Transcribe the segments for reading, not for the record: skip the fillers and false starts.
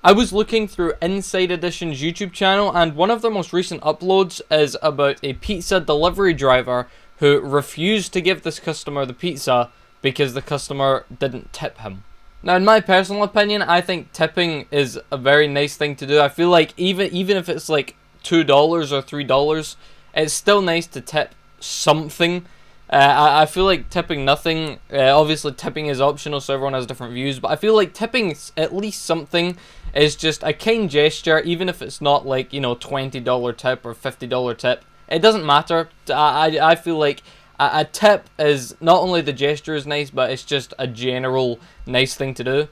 I was looking through Inside Edition's YouTube channel, and one of their most recent uploads is about a pizza delivery driver who refused to give this customer the pizza because the customer didn't tip him. Now, in my personal opinion, I think tipping is a very nice thing to do. I feel like even if it's like $2 or $3, it's still nice to tip something. I feel like tipping nothing, obviously tipping is optional, so everyone has different views, but I feel like tipping at least something is just a kind gesture, even if it's not like, you know, $20 tip or $50 tip. It doesn't matter. I feel like a tip is not only the gesture is nice, but it's just a general nice thing to do.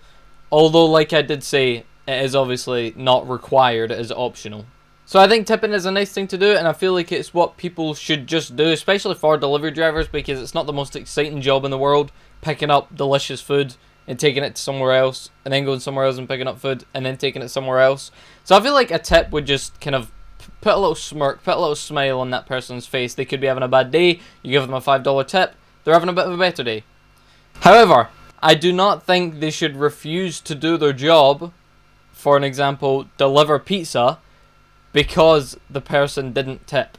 Although, like I did say, it is obviously not required, it is optional. So I think tipping is a nice thing to do, and I feel like it's what people should just do, especially for delivery drivers, because it's not the most exciting job in the world, picking up delicious food and taking it to somewhere else, and then going somewhere else and picking up food, and then taking it somewhere else. So I feel like a tip would just kind of put a little smirk, put a little smile on that person's face. They could be having a bad day, you give them a $5 tip, they're having a bit of a better day. However, I do not think they should refuse to do their job, for an example, deliver pizza, because the person didn't tip.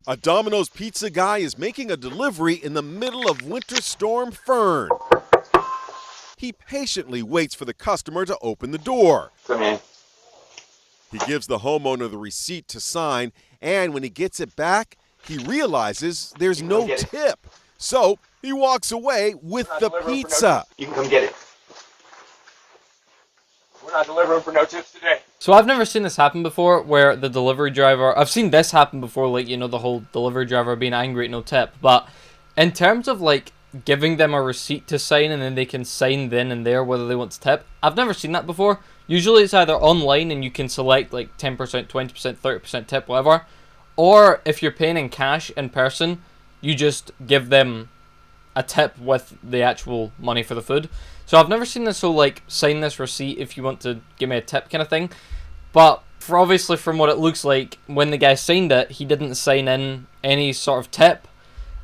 A Domino's pizza guy is making a delivery in the middle of Winter Storm Fern. He patiently waits for the customer to open the door. Come in. He gives the homeowner the receipt to sign, and when he gets it back, he realizes there's no tip. So he walks away with the pizza. You can come get it. We're not delivering for no tips today. So I've never seen this happen before, where the delivery driver... I've seen this happen before, like, you know, the whole delivery driver being angry at no tip. But in terms of, like, giving them a receipt to sign and then they can sign then and there whether they want to tip, I've never seen that before. Usually it's either online and you can select, like, 10%, 20%, 30% tip, whatever. Or if you're paying in cash in person, you just give them a tip with the actual money for the food. So I've never seen this whole, like, sign this receipt if you want to give me a tip kind of thing. But for obviously from what it looks like, when the guy signed it, he didn't sign in any sort of tip.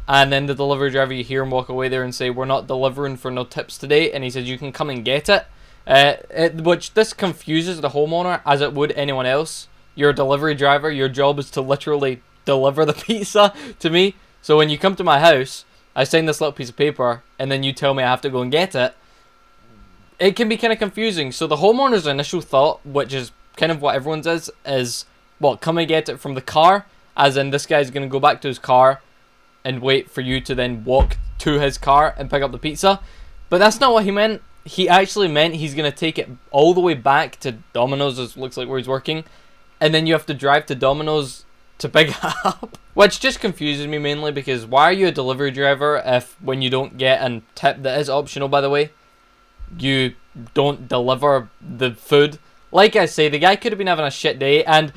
And then the delivery driver, you hear him walk away there and say, we're not delivering for no tips today. And he says, you can come and get it. Which this confuses the homeowner as it would anyone else. You're a delivery driver. Your job is to literally deliver the pizza to me. So when you come to my house, I sign this little piece of paper and then you tell me I have to go and get it. It can be kind of confusing. So the homeowner's initial thought, which is kind of what everyone's is, well, come and get it from the car, as in this guy's going to go back to his car and wait for you to then walk to his car and pick up the pizza. But that's not what he meant. He actually meant he's going to take it all the way back to Domino's, as looks like where he's working, and then you have to drive to Domino's to pick it up. Which just confuses me mainly, because why are you a delivery driver if when you don't get a tip that is optional, by the way, you don't deliver the food? Like I say, the guy could have been having a shit day, and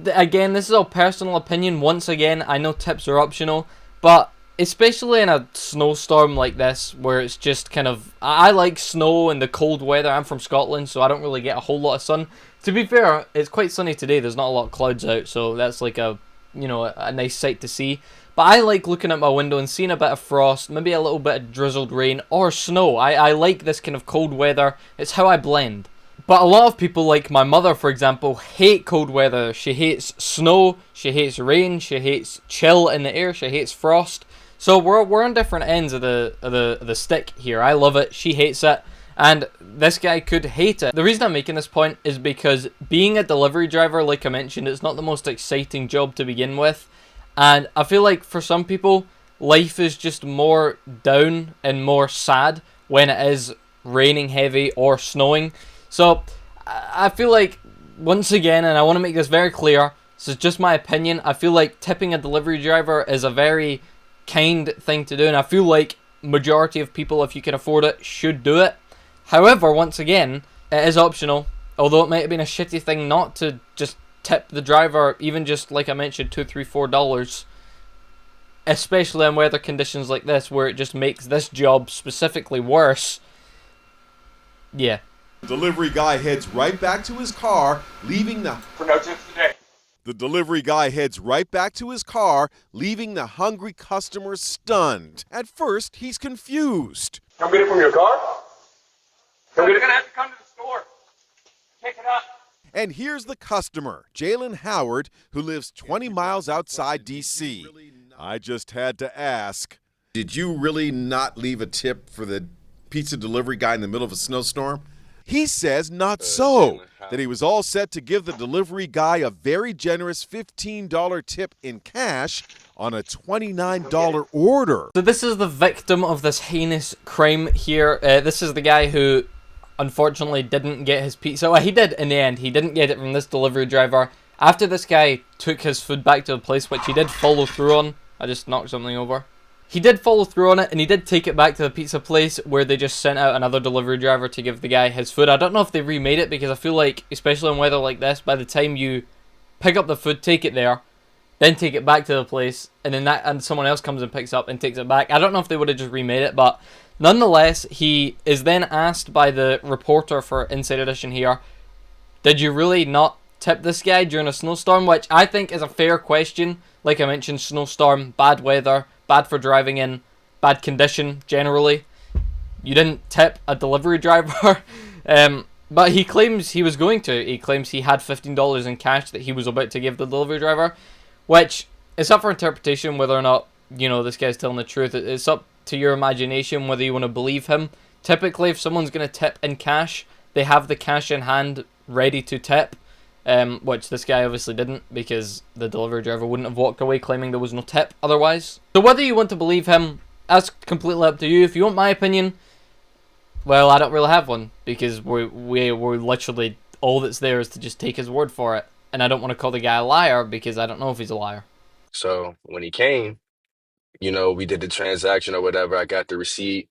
again, this is all personal opinion. Once again, I know tips are optional, but especially in a snowstorm like this, where it's just kind of... I like snow and the cold weather. I'm from Scotland, so I don't really get a whole lot of sun. To be fair, it's quite sunny today. There's not a lot of clouds out, so that's like a, you know, a nice sight to see. But I like looking at my window and seeing a bit of frost, maybe a little bit of drizzled rain, or snow. I like this kind of cold weather. It's how I blend. But a lot of people, like my mother, for example, hate cold weather. She hates snow, she hates rain, she hates chill in the air, she hates frost. So we're on different ends of the stick here. I love it, she hates it, and this guy could hate it. The reason I'm making this point is because being a delivery driver, like I mentioned, it's not the most exciting job to begin with. And I feel like for some people, life is just more down and more sad when it is raining heavy or snowing. So I feel like, once again, and I want to make this very clear, this is just my opinion, I feel like tipping a delivery driver is a very kind thing to do, and I feel like majority of people, if you can afford it, should do it. However, once again, it is optional, although it might have been a shitty thing not to just tip the driver, even just like I mentioned, $2, $3, $4, especially in weather conditions like this, where it just makes this job specifically worse. Yeah. Delivery guy heads right back to his car, leaving the... For no tips today. The delivery guy heads right back to his car, leaving the hungry customer stunned. At first, he's confused. Come get it from your car? Come get it. You're going to have to come to the store. Pick it up. And here's the customer, Jalen Howard, who lives 20 miles outside D.C. I just had to ask, did you really not leave a tip for the pizza delivery guy in the middle of a snowstorm? He says not so, that he was all set to give the delivery guy a very generous $15 tip in cash on a $29 order. So this is the victim of this heinous crime here. This is the guy who unfortunately didn't get his pizza. Well, he did in the end. He didn't get it from this delivery driver. After this guy took his food back to the place, which he did follow through on. I just knocked something over. He did follow through on it, and he did take it back to the pizza place where they just sent out another delivery driver to give the guy his food. I don't know if they remade it, because I feel like, especially in weather like this, by the time you pick up the food, take it there, then take it back to the place, and then someone else comes and picks up and takes it back. I don't know if they would have just remade it, but nonetheless, he is then asked by the reporter for Inside Edition here, did you really not tip this guy during a snowstorm? Which I think is a fair question. Like I mentioned, snowstorm, bad weather, bad for driving in, bad condition generally. You didn't tip a delivery driver. But he claims he was going to. He claims he had $15 in cash that he was about to give the delivery driver, which is up for interpretation whether or not, you know, this guy's telling the truth. It's up to your imagination whether you want to believe him. Typically, if someone's going to tip in cash, they have the cash in hand ready to tip, which this guy obviously didn't, because the delivery driver wouldn't have walked away claiming there was no tip otherwise. So whether you want to believe him, that's completely up to you. If you want my opinion, well, I don't really have one, because we're literally, all that's there is to just take his word for it. And I don't want to call the guy a liar, because I don't know if he's a liar. So when he came, you know, we did the transaction or whatever. I got the receipt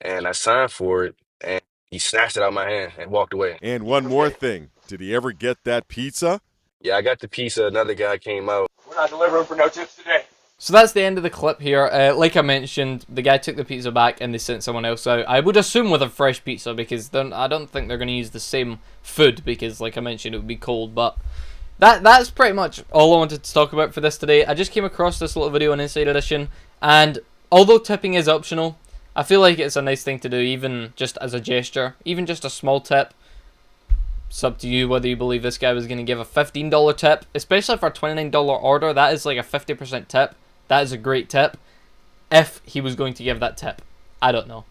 and I signed for it, and he snatched it out of my hand and walked away. And one more thing, did he ever get that pizza? Yeah, I got the pizza. Another guy came out. We're not delivering for no tips today. So that's the end of the clip here. Like I mentioned, the guy took the pizza back and they sent someone else out. I would assume with a fresh pizza, because I don't think they're going to use the same food, because like I mentioned, it would be cold. But that's pretty much all I wanted to talk about for this today. I just came across this little video on Inside Edition, and although tipping is optional, I feel like it's a nice thing to do, even just as a gesture, even just a small tip. It's up to you whether you believe this guy was going to give a $15 tip, especially for a $29 order. That is like a 50% tip. That is a great tip. If he was going to give that tip, I don't know.